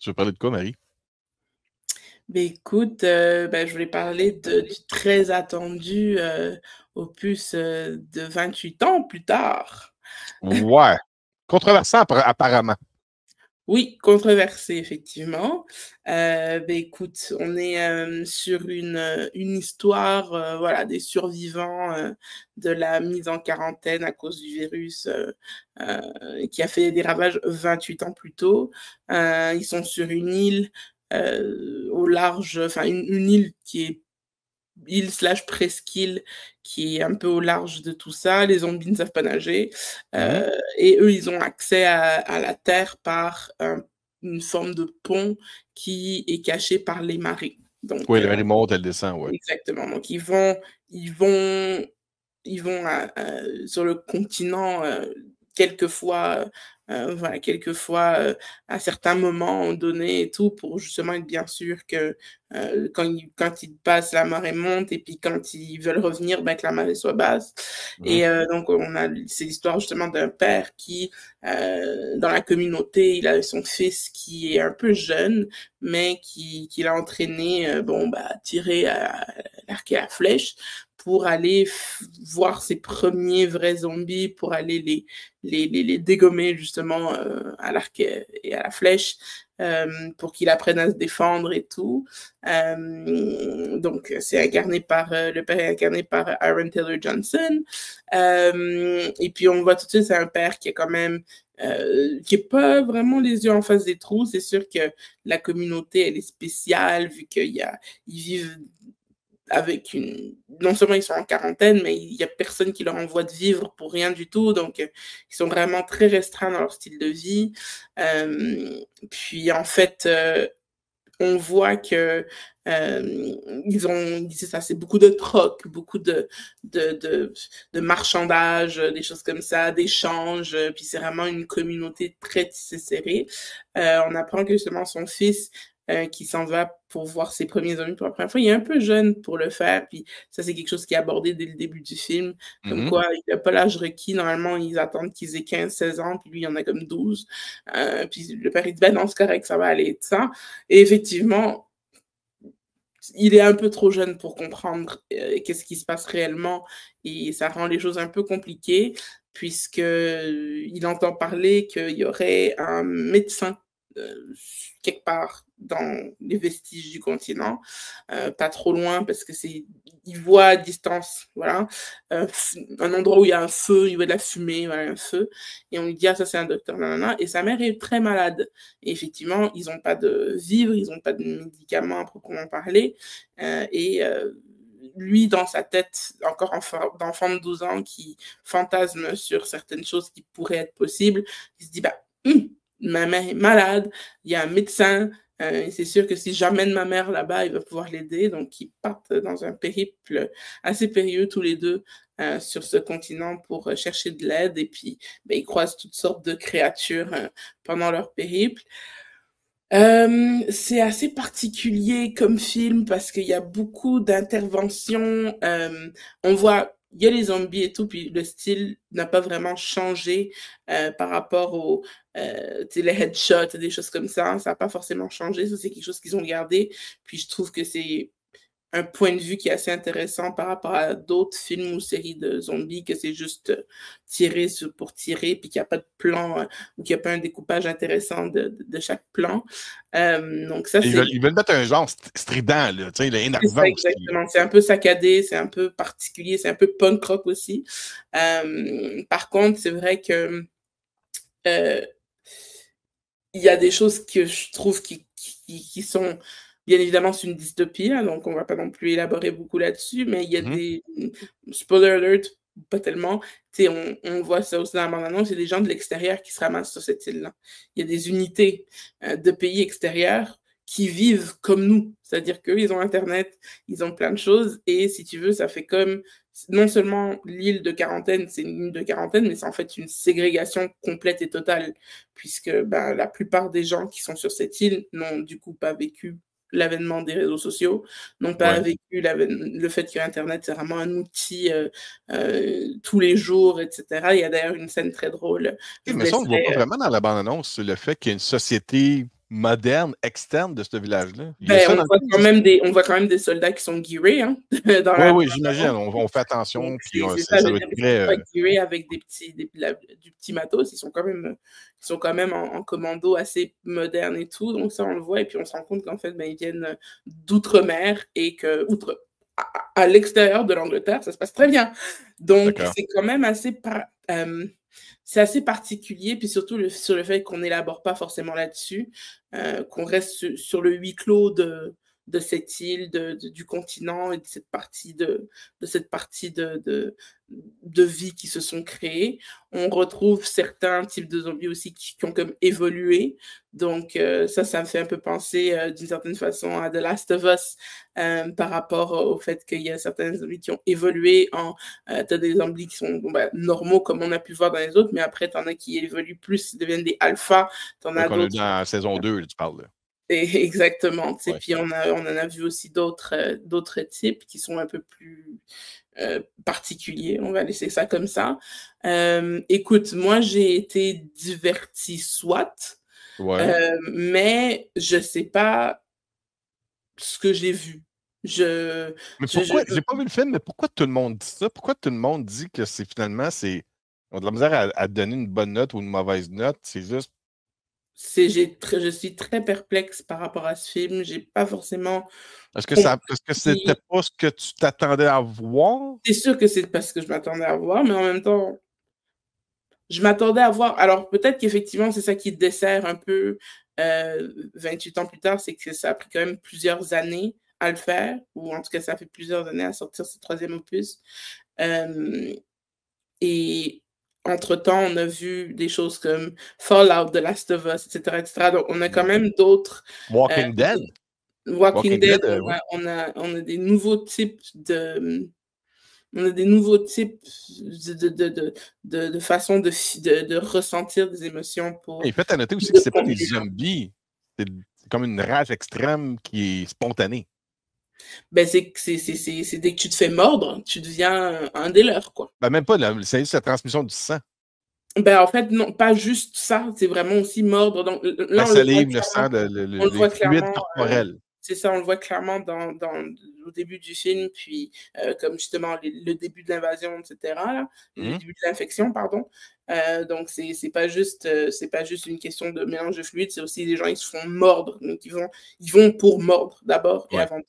Tu veux parler de quoi, Marie? Ben écoute, je voulais parler du très attendu opus de 28 ans plus tard. Ouais. Controversant, apparemment. Oui, controversé, effectivement. Écoute, on est sur une histoire voilà, des survivants de la mise en quarantaine à cause du virus qui a fait des ravages 28 ans plus tôt. Ils sont sur une île au large, enfin une île qui est île slash presqu'île qui est un peu au large de tout ça. Les zombies ne savent pas nager. Mhm. Et eux, ils ont accès à la Terre par une forme de pont qui est caché par les marées. Donc, Oui, la Marie monte, elle descend, ouais. exactement. Donc, ils vont sur le continent quelquefois, voilà, quelquefois à certains moments donnés et tout, pour justement être bien sûr que quand ils passent, la marée monte, et puis quand ils veulent revenir, ben, que la marée soit basse. Mhm. Et donc, c'est l'histoire justement d'un père qui, dans la communauté, il a son fils qui est un peu jeune, mais qui l'a entraîné, à tirer à l'arc et à la flèche pour aller voir ses premiers vrais zombies, pour aller les dégommer justement à l'arc et à la flèche, pour qu'il apprenne à se défendre et tout. Donc, c'est incarné par, le père est incarné par Aaron Taylor Johnson. Et puis, on voit tout de suite, c'est un père qui est quand même qui est pas vraiment les yeux en face des trous. C'est sûr que la communauté, elle est spéciale, vu qu'ils vivent avec non seulement ils sont en quarantaine, mais il y a personne qui leur envoie de vivre pour rien du tout. Donc, ils sont vraiment très restreints dans leur style de vie. Puis, en fait, on voit que c'est ça, c'est beaucoup de troc, beaucoup de, de, de marchandage, des choses comme ça, d'échanges. Puis c'est vraiment une communauté très tissée serrée. On apprend que justement son fils qui s'en va pour voir ses premiers amis pour la première fois, il est un peu jeune pour le faire. Puis ça, c'est quelque chose qui est abordé dès le début du film. Comme Mhm. quoi, il n'a pas l'âge requis. Normalement, ils attendent qu'ils aient 15-16 ans, puis lui, il en a comme 12. Puis le père, il dit, ben non, c'est correct, ça va aller, tout ça. Et effectivement, il est un peu trop jeune pour comprendre qu'est-ce qui se passe réellement, et ça rend les choses un peu compliquées, puisque il entend parler qu'il y aurait un médecin quelque part dans les vestiges du continent, pas trop loin, parce que il voit à distance, voilà, un endroit où il y a un feu, il voit de la fumée, voilà, un feu, et on lui dit, ah, ça c'est un docteur, nanana, et sa mère est très malade. Et effectivement, ils n'ont pas de vivre, ils n'ont pas de médicaments à proprement parler, et lui, dans sa tête, encore d'enfant de 12 ans, qui fantasme sur certaines choses qui pourraient être possibles, il se dit, ma mère est malade, il y a un médecin, c'est sûr que si j'emmène ma mère là-bas, il va pouvoir l'aider. Donc, ils partent dans un périple assez périlleux tous les deux sur ce continent pour chercher de l'aide. Et puis, ils croisent toutes sortes de créatures pendant leur périple. C'est assez particulier comme film parce qu'il y a beaucoup d'interventions. On voit, il y a les zombies et tout, puis le style n'a pas vraiment changé par rapport aux les headshots, des choses comme ça. Ça n'a pas forcément changé. Ça, c'est quelque chose qu'ils ont gardé. Puis je trouve que c'est un point de vue qui est assez intéressant par rapport à d'autres films ou séries de zombies, que c'est juste tirer pour tirer, puis qu'il n'y a pas de plan ou qu'il n'y a pas un découpage intéressant de chaque plan. Donc ça, Ils veulent mettre un genre strident, là, tu sais, c'est ça énervant aussi. exactement. C'est un peu saccadé, c'est un peu particulier, c'est un peu punk rock aussi. Par contre, c'est vrai que euh, il y a des choses que je trouve qui sont, bien évidemment, c'est une dystopie, là, donc on va pas non plus élaborer beaucoup là-dessus, mais il y a Mhm. des, spoiler alert, pas tellement, tu sais, on voit ça aussi dans la bande-annonce, il y a des gens de l'extérieur qui se ramassent sur cette île-là. Il y a des unités de pays extérieurs qui vivent comme nous, c'est-à-dire qu'eux, ils ont Internet, ils ont plein de choses, et si tu veux, ça fait comme non seulement l'île de quarantaine, c'est une île de quarantaine, mais c'est en fait une ségrégation complète et totale, puisque la plupart des gens qui sont sur cette île n'ont du coup pas vécu l'avènement des réseaux sociaux, n'ont pas Ouais. vécu le fait que Internet, c'est vraiment un outil tous les jours, etc. Il y a d'ailleurs une scène très drôle. Je vous Mais ça, on ne le voit laisserai. pas vraiment dans la bande-annonce, le fait qu'il y a une société moderne, externe de ce village-là? Il y a Ben, ça dans le film? on voit quand même des soldats qui sont gearés, hein, dans Oui, la oui, j'imagine. bande-annonce. On fait Donc, attention, puis c'est ça, je ça veux doit dire, être ils sont très. pas gearés avec du petit matos, ils sont quand même en commando assez moderne et tout, donc ça, on le voit, et puis on se rend compte qu'en fait, ben, ils viennent d'outre-mer et que, à l'extérieur de l'Angleterre, ça se passe très bien. Donc, D'accord. c'est quand même c'est assez particulier, puis surtout sur le fait qu'on n'élabore pas forcément là-dessus, qu'on reste sur le huis clos de cette île, du continent et de cette partie de vie qui se sont créées. On retrouve certains types de zombies aussi qui ont comme évolué. Donc, ça me fait un peu penser d'une certaine façon à The Last of Us par rapport au fait qu'il y a certains zombies qui ont évolué t'as des zombies qui sont normaux comme on a pu voir dans les autres, mais après, t'en as qui évoluent plus, ils deviennent des alphas, t'en as Qu'on a eu d'autres. dans la saison 2, là, tu parles. Là. Exactement. Ouais. Puis on en a vu aussi d'autres types qui sont un peu plus particuliers. On va laisser ça comme ça. Écoute, moi, j'ai été divertie, soit, Ouais. mais je sais pas ce que j'ai vu. Mais Je, pourquoi, je, j'ai pas vu le film, mais pourquoi tout le monde dit ça? Pourquoi tout le monde dit que on a de la misère à donner une bonne note ou une mauvaise note? C'est juste. je suis très perplexe par rapport à ce film. J'ai pas forcément compris. Est-ce que c'était pas ce que tu t'attendais à voir? C'est sûr que c'est parce que je m'attendais à voir, mais en même temps, je m'attendais à voir. Alors, peut-être qu'effectivement, c'est ça qui dessert un peu 28 ans plus tard, c'est que ça a pris quand même plusieurs années à le faire, ou en tout cas, ça a fait plusieurs années à sortir ce troisième opus. Et entre-temps, on a vu des choses comme Fallout, The Last of Us, etc., etc. Donc, on a quand même d'autres. euh, Walking Dead? Walking Walking Dead, Dead, ouais. on a des nouveaux types on a des nouveaux types de façons de ressentir des émotions Et fait à noter aussi que de c'est pas prendre des des gens. zombies. C'est comme une rage extrême qui est spontanée. Ben, c'est dès que tu te fais mordre, tu deviens un des leurs, quoi. Ben, même pas, c'est juste la transmission du sang. Ben, en fait, non, pas juste ça, c'est vraiment aussi mordre. Donc, La là, salive, le sang, on le les voit fluides clairement, corporels. c'est ça, on le voit clairement au début du film, puis comme justement le début de l'invasion, etc., là, le début de l'infection, pardon. Donc, c'est pas juste une question de mélange de fluides, c'est aussi des gens, ils se font mordre. Donc, ils vont pour mordre d'abord et Ouais. avant tout.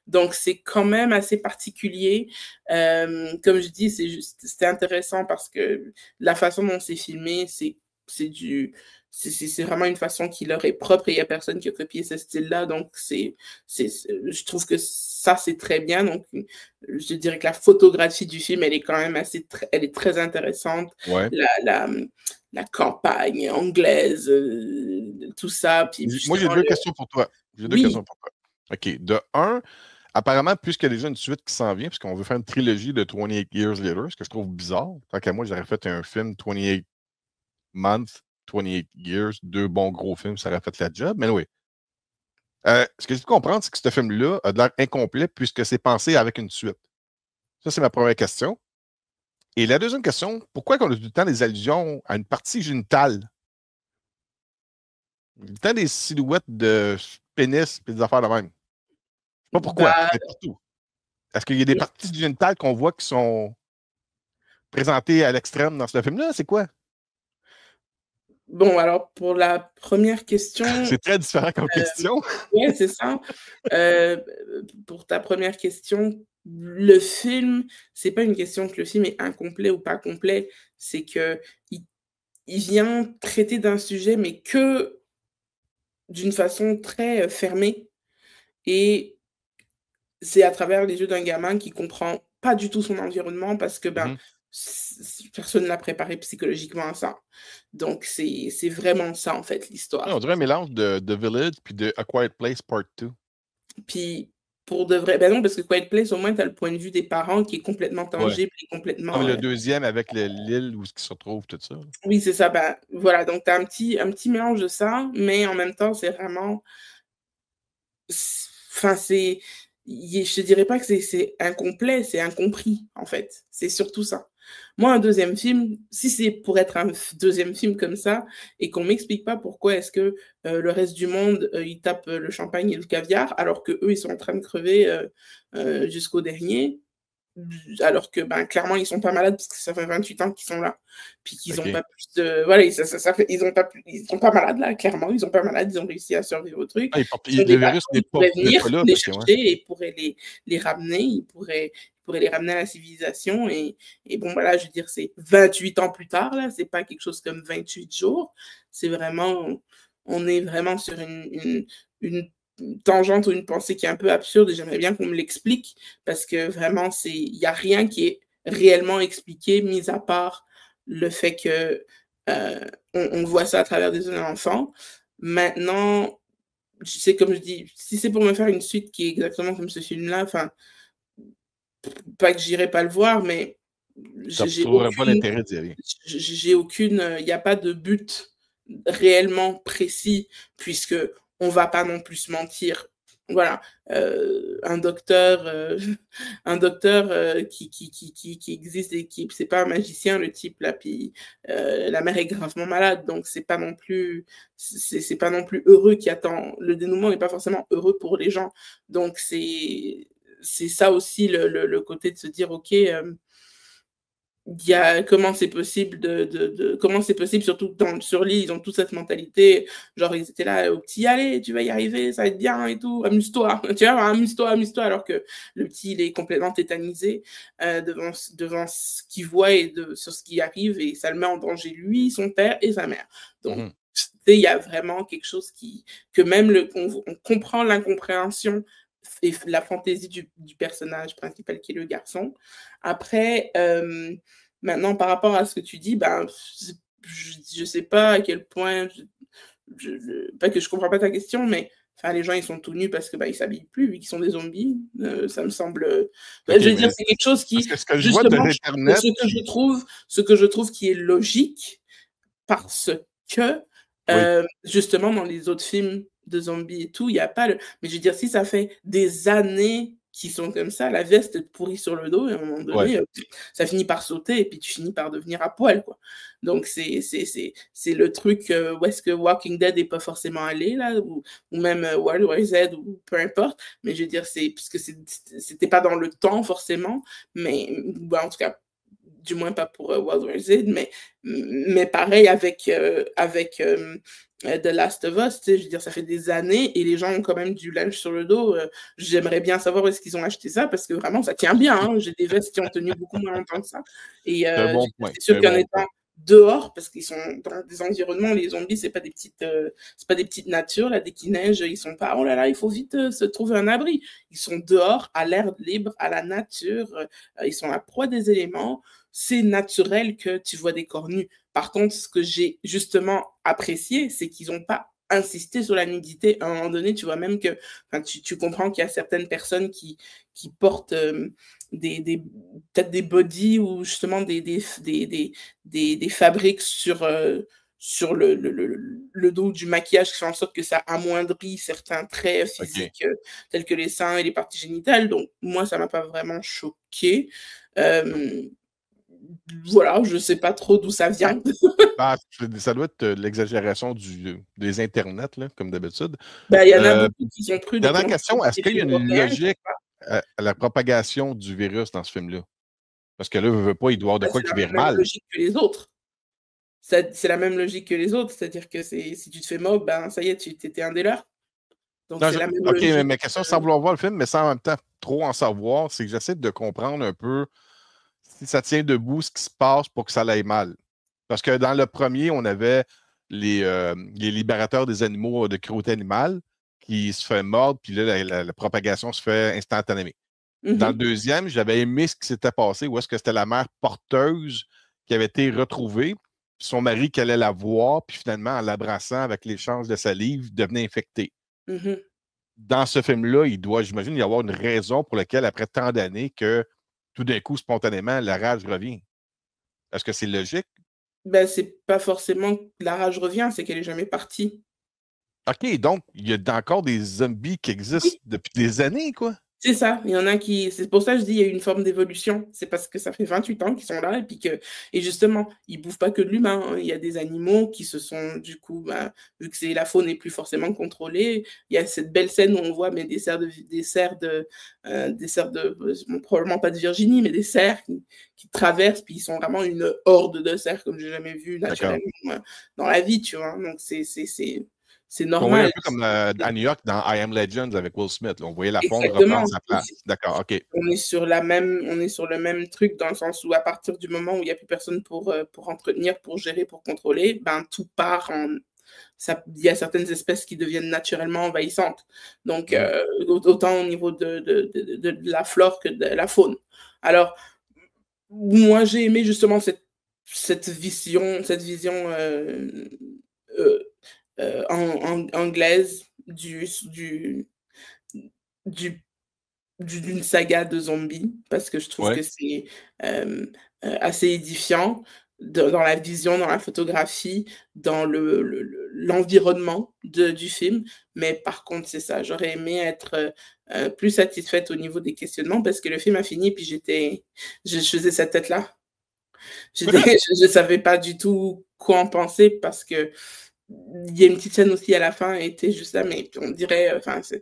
Donc, c'est quand même assez particulier. Comme je dis, c'était intéressant parce que la façon dont c'est filmé, c'est vraiment une façon qui leur est propre et il n'y a personne qui a copié ce style-là. Donc, je trouve que ça, c'est très bien. Donc, je dirais que la photographie du film, elle est quand même elle est très intéressante. Ouais. La campagne anglaise, tout ça. Puis Moi, j'ai justement, deux questions pour toi. J'ai deux oui, questions pour toi. OK. De un, apparemment, puisqu'il y a déjà une suite qui s'en vient, puisqu'on veut faire une trilogie de 28 Years Later, ce que je trouve bizarre. Tant qu'à moi, j'aurais fait un film 28 Months, 28 Years, deux bons gros films, ça aurait fait la job. Mais oui. Ce que j'ai pu comprendre, c'est que ce film-là a de l'air incomplet puisque c'est pensé avec une suite. Ça, c'est ma première question. Et la deuxième question, pourquoi on a tout le temps des allusions à une partie génitale? Tout le temps des silhouettes de pénis et des affaires de même. Je sais pas pourquoi, bah, mais partout. Est-ce qu'il y a des parties génitales qu'on voit qui sont présentées à l'extrême dans ce film-là? C'est quoi? bon, alors pour la première question, C'est très différent comme question. ouais, c'est ça. Euh, pour ta première question, le film, c'est pas une question que le film est incomplet ou pas complet, c'est que il vient traiter d'un sujet, mais que d'une façon très fermée. Et c'est à travers les yeux d'un gamin qui comprend pas du tout son environnement parce que ben, Mhm. personne ne l'a préparé psychologiquement à ça. Donc, c'est vraiment ça, en fait, Ouais, on l'histoire. dirait un mélange de The Village puis de A Quiet Place Part 2. Puis, pour de vrai, ben non, parce que Quiet Place, au moins, tu as le point de vue des parents qui est complètement Ouais. tangible et Non, mais complètement. le deuxième avec l'île où ils se retrouvent, tout ça. Oui, c'est ça. Ben, voilà. Donc, tu as un petit mélange de ça, mais en même temps, c'est vraiment. Enfin, je te dirais pas que c'est incomplet, c'est incompris, en fait. C'est surtout ça. Moi, un deuxième film, si c'est pour être un deuxième film comme ça, et qu'on m'explique pas pourquoi est-ce que le reste du monde, ils tapent le champagne et le caviar, alors que eux, ils sont en train de crever jusqu'au dernier, alors que ben, clairement, ils sont pas malades parce que ça fait 28 ans qu'ils sont là. Puis qu'ils ont OK. pas plus de. Voilà, ils sont pas malades là, clairement. Ils sont pas malades, ils ont réussi à survivre au truc. Ah, Ils ont le des virus vaccins, ils pourraient n'est venir pas là, les fait que ouais. chercher et pourraient les ramener, ils pourraient les ramener à la civilisation. Et bon, voilà, je veux dire, c'est 28 ans plus tard, là, c'est pas quelque chose comme 28 jours. C'est vraiment. On est vraiment sur une tangente ou une pensée qui est un peu absurde et j'aimerais bien qu'on me l'explique parce que vraiment, il n'y a rien qui est réellement expliqué, mis à part le fait que on voit ça à travers des enfants. Maintenant, c'est comme je dis, si c'est pour me faire une suite qui est exactement comme ce film-là, enfin, pas que j'irai pas le voir, mais Tu j'ai trouverais pas aucune, l'intérêt d'y aller. il n'y a pas de but réellement précis, puisque on va pas non plus se mentir. Voilà, un docteur, un docteur qui existe et qui, c'est pas un magicien le type là, puis la mère est gravement malade, donc c'est pas non plus heureux qui attend. Le dénouement n'est pas forcément heureux pour les gens, donc c'est ça aussi le côté de se dire ok. Comment c'est possible comment c'est possible, surtout sur l'île, ils ont toute cette mentalité, genre ils étaient là au petit, allez, tu vas y arriver, ça va être bien et tout, amuse-toi, tu vois, amuse-toi, alors que le petit, il est complètement tétanisé devant ce qu'il voit et sur ce qui arrive, et ça le met en danger, lui, son père et sa mère. Donc, tu sais, il y a vraiment quelque chose que même on comprend l'incompréhension et la fantaisie du personnage principal qui est le garçon. Après, maintenant, par rapport à ce que tu dis, ben, je sais pas à quel point, pas que je comprends pas ta question, mais enfin, les gens, ils sont tout nus parce que bah, ils s'habillent plus, vu qu'ils sont des zombies. Ça me semble. OK, Je veux dire, mais c'est quelque chose parce qui, que ce que je vois de justement, l'internet, ce que je trouve qui est logique, parce que, oui. justement, dans les autres films de zombies et tout, il y a pas le mais je veux dire, si ça fait des années qu'ils sont comme ça, la veste te pourrit sur le dos et à un moment Ouais. donné, ça finit par sauter et puis tu finis par devenir à poil, quoi. Donc c'est le truc, où est-ce que Walking Dead est pas forcément allé là ou même, World War Z ou peu importe, mais je veux dire, c'est parce que c'était pas dans le temps forcément, mais bah, en tout cas du moins pas pour World War Z, mais pareil avec The Last of Us, tu sais, je veux dire, ça fait des années et les gens ont quand même du linge sur le dos. J'aimerais bien savoir où est-ce qu'ils ont acheté ça parce que vraiment, ça tient bien. Hein. J'ai des vestes qui ont tenu beaucoup moins longtemps que ça. Et C'est un bon point, c'est c'est sûr un qu'en bon point. étant dehors, parce qu'ils sont dans des environnements, les zombies, c'est pas des petites natures, là, dès qu'il neige, ils sont pas, oh là là, il faut vite se trouver un abri. Ils sont dehors, à l'air libre, à la nature, ils sont la proie des éléments, c'est naturel que tu vois des corps nus. Par contre, ce que j'ai justement apprécié, c'est qu'ils n'ont pas insisté sur la nudité. À un moment donné, tu vois même que, enfin, tu comprends qu'il y a certaines personnes qui portent peut-être des bodys ou justement des fabriques sur le dos du maquillage qui fait en sorte que ça amoindrit certains traits OK. physiques tels que les seins et les parties génitales. Donc, moi, ça m'a pas vraiment choqué. Euh, voilà, je sais pas trop d'où ça Ben, vient. ça doit être l'exagération des internets, là, comme d'habitude. Bah, il y en a beaucoup qui sont pris de Dernière contre question, est-ce des qu'il y a films une européens. logique à la propagation du virus dans ce film-là? Parce que là, veut pas, il doit y avoir de Bah, quoi c'est qui la vire même mal. logique que les autres. C'est la même logique que les autres, c'est-à-dire que si tu te fais mob, ben ça y est, tu étais un des leurs. Donc Non, c'est la même OK, mais logique. ma question, sans vouloir voir le film, mais sans en même temps trop en savoir, c'est que j'essaie de comprendre un peu si ça tient debout, ce qui se passe pour que ça aille mal. Parce que dans le premier, on avait les libérateurs des animaux de cruauté animale qui se fait mordre, puis là, la propagation se fait instantanément. Dans le Mhm, deuxième, j'avais aimé ce qui s'était passé, où est-ce que c'était la mère porteuse qui avait été retrouvée, puis son mari qui allait la voir, puis finalement, en l'abraçant avec l'échange de salive, devenait infecté. mhm. Dans ce film-là, il doit, j'imagine, y avoir une raison pour laquelle, après tant d'années, que tout d'un coup, spontanément, la rage revient. Est-ce que c'est logique? Ben, c'est pas forcément que la rage revient, c'est qu'elle est jamais partie. OK, donc, il y a encore des zombies qui existent Oui, depuis des années, quoi. C'est ça, il y en a qui c'est pour ça que je dis il y a eu une forme d'évolution. C'est parce que ça fait 28 ans qu'ils sont là et justement, ils bouffent pas que de l'humain, hein. Il y a des animaux qui se sont du coup, bah, vu que c'est la faune n'est plus forcément contrôlée, il y a cette belle scène où on voit mais des cerfs de bon, probablement pas de Virginie, mais des cerfs qui traversent, puis ils sont vraiment une horde de cerfs comme j'ai jamais vu D'accord. naturellement, dans la vie, tu vois? Donc c'est On voyait un normal. peu comme à New York dans I Am Legend avec Will Smith. Là. On voyait la faune Exactement. reprendre sa place. D'accord, OK. On est sur le même truc dans le sens où à partir du moment où il y a plus personne pour entretenir, pour gérer, pour contrôler, ben, tout part en ça il y a certaines espèces qui deviennent naturellement envahissantes. Donc, Mmh. autant au niveau de la flore que de la faune. Alors, moi, j'ai aimé justement cette vision, heu anglaise du d'une saga de zombies parce que je trouve Ouais. que c'est, assez édifiant dans la vision, dans la photographie, dans l'environnement de du film. Mais par contre, c'est ça, j'aurais aimé être, plus satisfaite au niveau des questionnements parce que le film a fini puis je faisais cette tête-là. Je savais pas du tout quoi en penser parce que il y a une petite scène aussi à la fin, elle était juste là, mais on dirait, enfin, c'est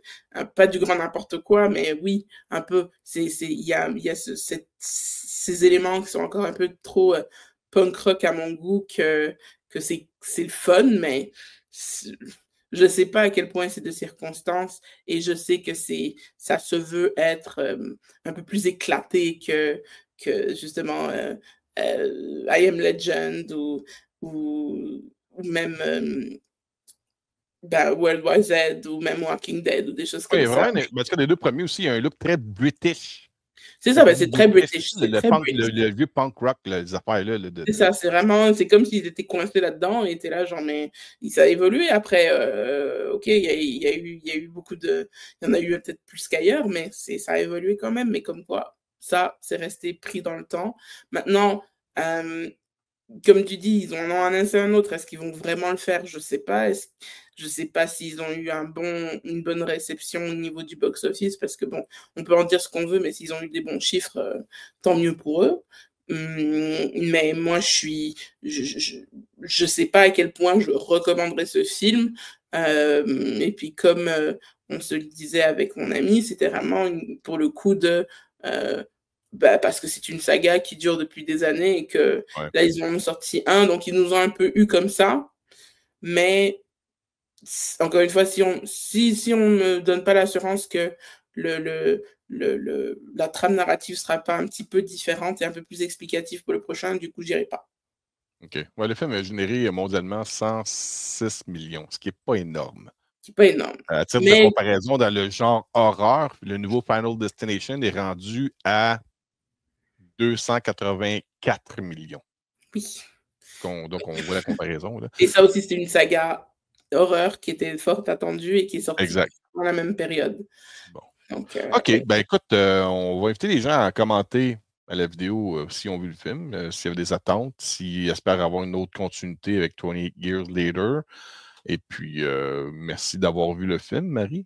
pas du grand n'importe quoi, mais oui, un peu. Il y a ces éléments qui sont encore un peu trop punk rock à mon goût que c'est le fun, mais je sais pas à quel point c'est de circonstances et je sais que ça se veut être un peu plus éclaté que justement I Am Legend ou ou même, bah, World War Z ou même Walking Dead ou des choses Oui, comme ça. vraiment, ben, en tout cas, les deux premiers aussi, il y a un look très british. C'est Quand ça, tu bah, dis c'est très british, British, le, c'est le très punk, British. le vieux punk rock, là, les affaires-là. Là, C'est ça, c'est comme s'ils étaient coincés là-dedans et étaient là genre mais ça a évolué après, OK, il y a eu beaucoup de il y en a eu peut-être plus qu'ailleurs, mais ça a évolué quand même, mais comme quoi, ça, c'est resté pris dans le temps. Maintenant, hem comme tu dis, ils en ont annoncé un autre. Est-ce qu'ils vont vraiment le faire? Je sais pas. Je sais pas s'ils ont eu une bonne réception au niveau du box-office parce que bon, on peut en dire ce qu'on veut, mais s'ils ont eu des bons chiffres, tant mieux pour eux. Mais moi, je sais pas à quel point je recommanderais ce film. Et puis comme, on se le disait avec mon ami, c'était vraiment pour le coup heu, bah, parce que c'est une saga qui dure depuis des années et que Ouais. là, ils en ont sorti un, donc ils nous ont un peu eu comme ça. Mais encore une fois, si on me donne pas l'assurance que la trame narrative sera pas un petit peu différente et un peu plus explicative pour le prochain, du coup, j'irai pas. OK. Ouais, le film a généré mondialement 106 millions, ce qui n'est pas énorme. C'est pas énorme. À titre de Mais comparaison, dans le genre horreur, le nouveau Final Destination est rendu à 284 millions. oui. Donc, on voit la comparaison. Là. Et ça aussi, c'est une saga horreur qui était fort attendue et qui est sortie Exact. dans la même période. Bon. Donc, OK. ouais. Ben écoute, on va inviter les gens à commenter à la vidéo s'ils ont vu le film, s'il y avait des attentes, s'ils espèrent avoir une autre continuité avec 28 Years Later. Et puis, merci d'avoir vu le film, Marie.